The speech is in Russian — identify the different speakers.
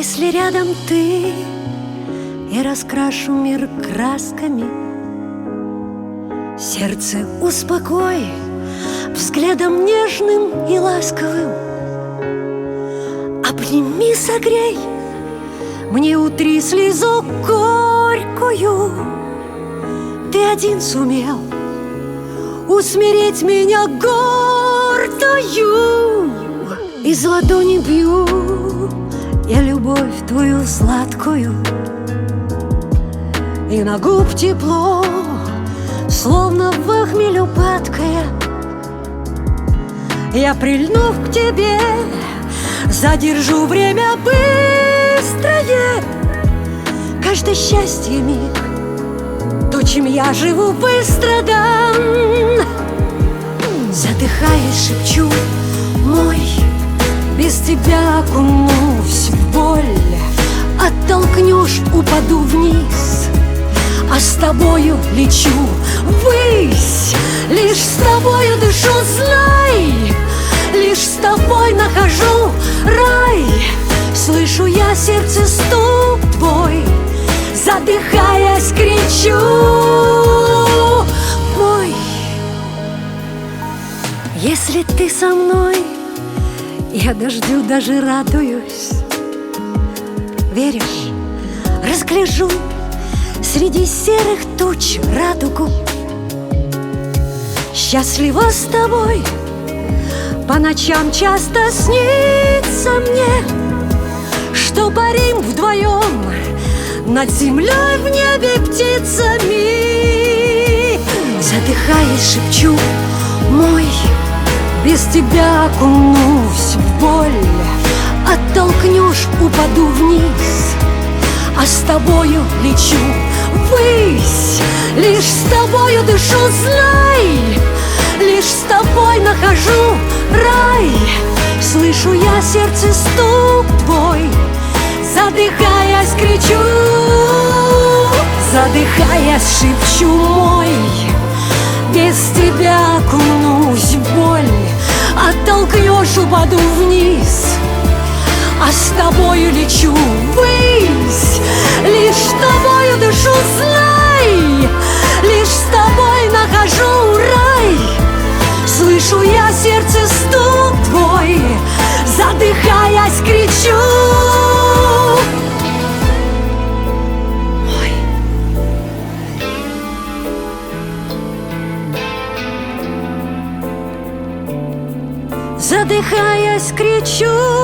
Speaker 1: Если рядом ты, я раскрашу мир красками. Сердце успокой взглядом нежным и ласковым. Обними, согрей, мне утри слезу горькую. Ты один сумел усмирить меня гордую. Из ладони бью я любовь твою сладкую, и на губ тепло, словно в хмелю падкая. Я, прильнув к тебе, задержу время быстрое. Каждое счастье миг, то, чем я живу, быстро дам. Задыхаясь, шепчу: мой, без тебя окунусь в боль. Оттолкнешь, упаду вниз, а с тобою лечу ввысь. Лишь с тобою дышу, знай, лишь с тобой нахожу рай. Слышу я сердце стук твой, задыхаясь, кричу: мой. Если ты со мной, я дождю даже радуюсь. Веришь, разгляжу среди серых туч радугу. Счастлива с тобой, по ночам часто снится мне, что парим вдвоем над землей, в небе птицами. Задыхаясь, шепчу: мой, без тебя окунусь в боль. Оттолкнешь, упаду вниз, а с тобою лечу ввысь. Лишь с тобою дышу, знай, лишь с тобой нахожу рай. Слышу я сердце стук твой, задыхаясь, кричу. Задыхаясь, шепчу: мой, без тебя окунусь в боль. Оттолкнешь, упаду вниз, а с тобою лечу ввысь. Лишь с тобою дышу, знай, лишь с тобой нахожу рай. Слышу я сердце стук твой, задыхаясь, кричу: мой. Задыхаясь, кричу: